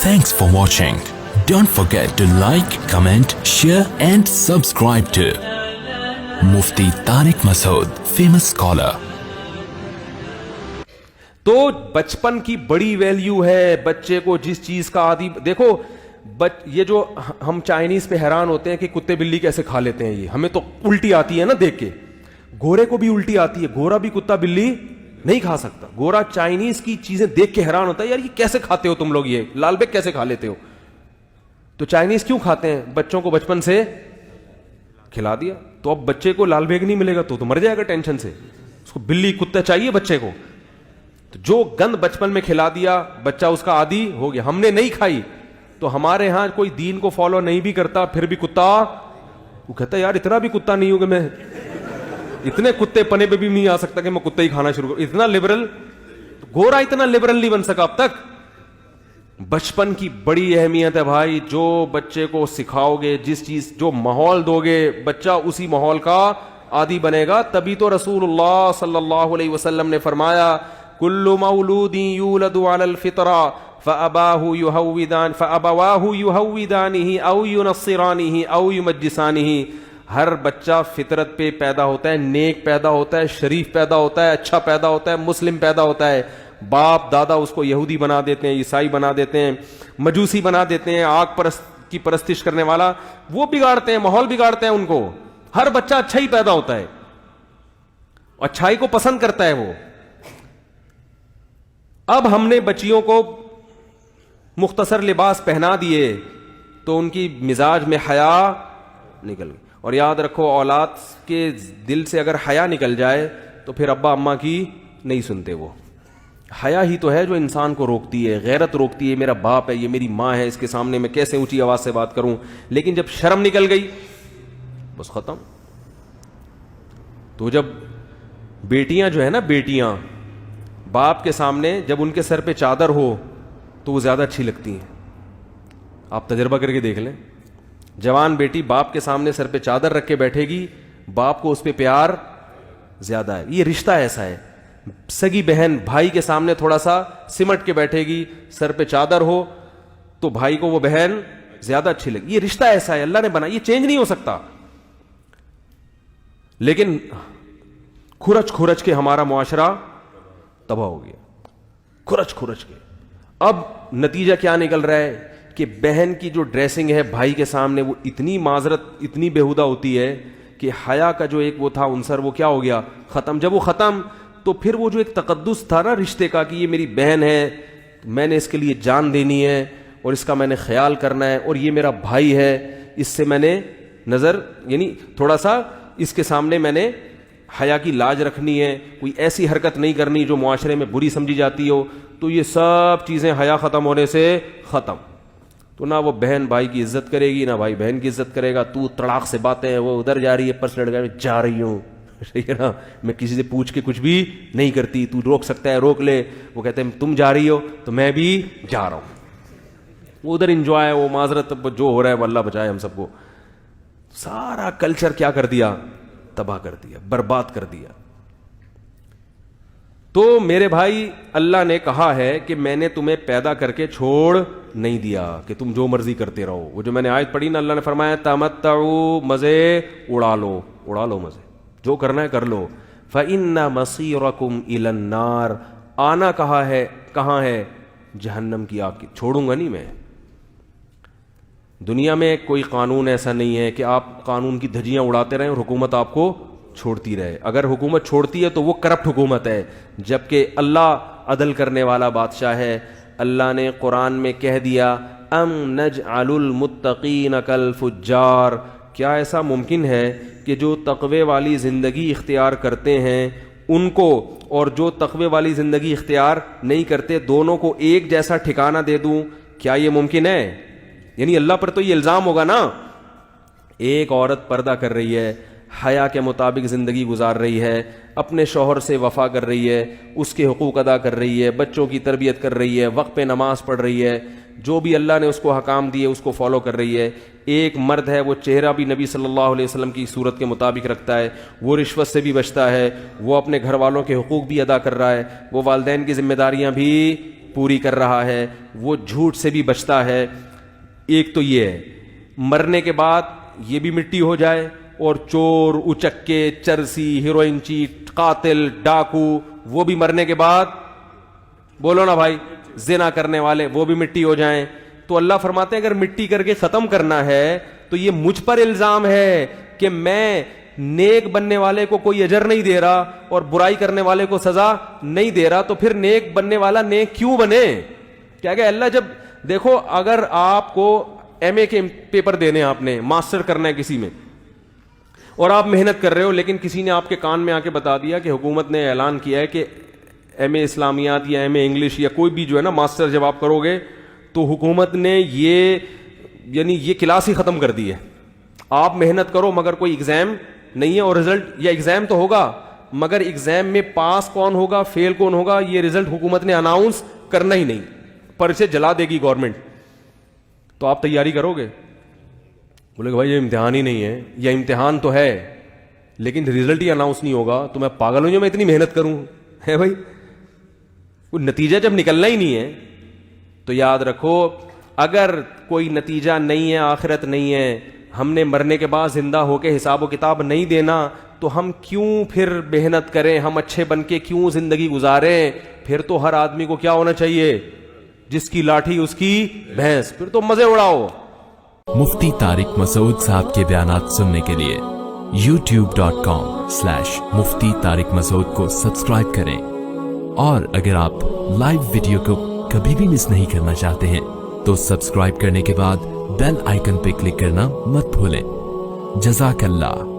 Thanks for watching. Don't forget to like, comment, share and subscribe to Mufti Tariq Masood, famous scholar. تو بچپن کی بڑی value ہے بچے کو جس چیز کا عادی. دیکھو یہ جو ہم چائنیز پہ حیران ہوتے ہیں کہ کتے بلی کیسے کھا لیتے ہیں, یہ ہمیں تو الٹی آتی ہے نا دیکھ کے. گورے کو بھی الٹی آتی ہے, گورا بھی کتا بلی نہیں کھا سکتا. گورا چائنیز کی چیزیں دیکھ کے حیران ہوتا ہے, یار یہ کیسے کھاتے ہو تم لوگ, یہ لال بیگ کیسے کھا لیتے ہو. تو چائنیز کیوں کھاتے ہیں؟ بچوں کو بچپن سے کھلا دیا. تو اب بچے کو لال بیگ نہیں ملے گا تو مر جائے گا ٹینشن سے. اس کو بلی کتا چاہیے بچے کو. تو جو گند بچپن میں کھلا دیا بچہ اس کا عادی ہو گیا. ہم نے نہیں کھائی تو ہمارے ہاں کوئی دین کو فالو نہیں بھی کرتا پھر بھی کتا, وہ کہتا ہے یار اتنا بھی کتا نہیں ہوں کہ میں اتنے کتے پنے پہ بھی نہیں آ سکتا کہ میں کتا ہی کھانا شروع کروں. اتنا لبرل. گورا اتنا لبرل نہیں بن سکا اب تک. بچپن کی بڑی اہمیت ہے بھائی. جو بچے کو سکھاؤ گے, جس چیز جو ماحول دو گے, بچہ اسی ماحول کا عادی بنے گا. تبھی تو رسول اللہ صلی اللہ علیہ وسلم نے فرمایا کل مولود یولد علی الفطرہ فأبواہ یہودانہ او ینصرانہ او یمجسانہ. ہر بچہ فطرت پہ پیدا ہوتا ہے, نیک پیدا ہوتا ہے, شریف پیدا ہوتا ہے, اچھا پیدا ہوتا ہے, مسلم پیدا ہوتا ہے. باپ دادا اس کو یہودی بنا دیتے ہیں, عیسائی بنا دیتے ہیں, مجوسی بنا دیتے ہیں, آگ کی پرستش کرنے والا, وہ بگاڑتے ہیں, ماحول بگاڑتے ہیں ان کو. ہر بچہ اچھا ہی پیدا ہوتا ہے, اچھائی کو پسند کرتا ہے وہ. اب ہم نے بچیوں کو مختصر لباس پہنا دیے تو ان کی مزاج میں حیا نکل گئی. اور یاد رکھو اولاد کے دل سے اگر حیا نکل جائے تو پھر ابا اماں کی نہیں سنتے. وہ حیا ہی تو ہے جو انسان کو روکتی ہے, غیرت روکتی ہے. میرا باپ ہے, یہ میری ماں ہے, اس کے سامنے میں کیسے اونچی آواز سے بات کروں. لیکن جب شرم نکل گئی بس ختم. تو جب بیٹیاں جو ہے نا, بیٹیاں باپ کے سامنے جب ان کے سر پہ چادر ہو تو وہ زیادہ اچھی لگتی ہیں. آپ تجربہ کر کے دیکھ لیں. جوان بیٹی باپ کے سامنے سر پہ چادر رکھ کے بیٹھے گی, باپ کو اس پہ پیار زیادہ ہے. یہ رشتہ ایسا ہے. سگی بہن بھائی کے سامنے تھوڑا سا سمٹ کے بیٹھے گی, سر پہ چادر ہو تو بھائی کو وہ بہن زیادہ اچھی لگی. یہ رشتہ ایسا ہے, اللہ نے بنا, یہ چینج نہیں ہو سکتا. لیکن کھرچ کھرچ کے ہمارا معاشرہ تباہ ہو گیا, کھرچ کھرچ کے. اب نتیجہ کیا نکل رہا ہے کہ بہن کی جو ڈریسنگ ہے بھائی کے سامنے وہ اتنی معذرت, اتنی بےہودہ ہوتی ہے کہ حیا کا جو ایک وہ تھا عنصر وہ کیا ہو گیا, ختم. جب وہ ختم تو پھر وہ جو ایک تقدس تھا نا رشتے کا کہ یہ میری بہن ہے, میں نے اس کے لیے جان دینی ہے اور اس کا میں نے خیال کرنا ہے, اور یہ میرا بھائی ہے, اس سے میں نے نظر یعنی تھوڑا سا اس کے سامنے میں نے حیا کی لاج رکھنی ہے, کوئی ایسی حرکت نہیں کرنی جو معاشرے میں بری سمجھی جاتی ہو. تو یہ سب چیزیں حیا ختم ہونے سے ختم. تو نہ وہ بہن بھائی کی عزت کرے گی, نہ بھائی بہن کی عزت کرے گا. تو تڑاق سے باتیں ہیں, وہ ادھر جا رہی ہے, پرس لڑکا میں جا رہی ہوں, ٹھیک ہے نا, میں کسی سے پوچھ کے کچھ بھی نہیں کرتی, تو روک سکتا ہے روک لے. وہ کہتے ہیں تم جا رہی ہو تو میں بھی جا رہا ہوں. وہ ادھر انجوائے, وہ معذرت, جو ہو رہا ہے وہ اللہ بچائے ہم سب کو. سارا کلچر کیا کر دیا, تباہ کر دیا, برباد کر دیا. تو میرے بھائی اللہ نے کہا ہے کہ میں نے تمہیں پیدا کر کے چھوڑ نہیں دیا کہ تم جو مرضی کرتے رہو. وہ جو میں نے آیت پڑھی نا, اللہ نے فرمایا تمتعوا, مزے اڑا لو, اڑا لو مزے, جو کرنا ہے کر لو. فإن مصيركم إلى النار, آنا کہاں ہے, جہنم کی آگ کی. چھوڑوں گا نہیں میں. دنیا میں کوئی قانون ایسا نہیں ہے کہ آپ قانون کی دھجیاں اڑاتے رہیں اور حکومت آپ کو چھوڑتی رہے. اگر حکومت چھوڑتی ہے تو وہ کرپٹ حکومت ہے, جبکہ اللہ عدل کرنے والا بادشاہ ہے. اللہ نے قرآن میں کہہ دیا ام نجعل المتقین کالفجار, کیا ایسا ممکن ہے کہ جو تقوی والی زندگی اختیار کرتے ہیں ان کو اور جو تقوی والی زندگی اختیار نہیں کرتے دونوں کو ایک جیسا ٹھکانہ دے دوں؟ کیا یہ ممکن ہے؟ یعنی اللہ پر تو یہ الزام ہوگا نا. ایک عورت پردہ کر رہی ہے, حیا کے مطابق زندگی گزار رہی ہے, اپنے شوہر سے وفا کر رہی ہے, اس کے حقوق ادا کر رہی ہے, بچوں کی تربیت کر رہی ہے, وقت پہ نماز پڑھ رہی ہے, جو بھی اللہ نے اس کو حکام دیے اس کو فالو کر رہی ہے. ایک مرد ہے, وہ چہرہ بھی نبی صلی اللہ علیہ وسلم کی صورت کے مطابق رکھتا ہے, وہ رشوت سے بھی بچتا ہے, وہ اپنے گھر والوں کے حقوق بھی ادا کر رہا ہے, وہ والدین کی ذمہ داریاں بھی پوری کر رہا ہے وہ جھوٹ سے بھی بچتا ہے. ایک تو یہ ہے مرنے کے بعد یہ بھی مٹی ہو جائے, اور چور, اچکے, چرسی, ہیروئن چیٹ, قاتل, ڈاکو وہ بھی مرنے کے بعد, بولو نا بھائی, زنا کرنے والے وہ بھی مٹی ہو جائیں. تو اللہ فرماتے ہیں اگر مٹی کر کے ختم کرنا ہے تو یہ مجھ پر الزام ہے کہ میں نیک بننے والے کو کوئی اجر نہیں دے رہا اور برائی کرنے والے کو سزا نہیں دے رہا, تو پھر نیک بننے والا نیک کیوں بنے؟ کیا کہ اللہ جب دیکھو اگر آپ کو ایم اے کے پیپر دینے, آپ نے ماسٹر کرنا ہے کسی میں, اور آپ محنت کر رہے ہو, لیکن کسی نے آپ کے کان میں آ کے بتا دیا کہ حکومت نے اعلان کیا ہے کہ ایم اے اسلامیات یا ایم اے انگلش یا کوئی بھی جو ہے نا ماسٹر جب آپ کرو گے تو حکومت نے یہ یعنی یہ کلاس ہی ختم کر دی ہے, آپ محنت کرو مگر کوئی ایگزام نہیں ہے, اور رزلٹ یا ایگزام تو ہوگا مگر ایگزام میں پاس کون ہوگا فیل کون ہوگا یہ رزلٹ حکومت نے اناؤنس کرنا ہی نہیں, پرچے جلا دے گی گورنمنٹ. تو آپ تیاری کرو گے؟ بولے کہ بھائی یہ امتحان ہی نہیں ہے, یا امتحان تو ہے لیکن رزلٹ ہی اناؤنس نہیں ہوگا, تو میں پاگل ہوں جو میں اتنی محنت کروں, ہے بھائی کوئی نتیجہ جب نکلنا ہی نہیں ہے. تو یاد رکھو اگر کوئی نتیجہ نہیں ہے, آخرت نہیں ہے, ہم نے مرنے کے بعد زندہ ہو کے حساب و کتاب نہیں دینا, تو ہم کیوں پھر محنت کریں, ہم اچھے بن کے کیوں زندگی گزاریں؟ پھر تو ہر آدمی کو کیا ہونا چاہیے, جس کی لاٹھی اس کی بھینس, پھر تو مزے اڑاؤ. مفتی طارق مسعود صاحب کے بیانات سننے کے لیے youtube.com/مفتی طارق مسعود کو سبسکرائب کریں, اور اگر آپ لائیو ویڈیو کو کبھی بھی مس نہیں کرنا چاہتے ہیں تو سبسکرائب کرنے کے بعد بیل آئیکن پہ کلک کرنا مت بھولیں. جزاک اللہ.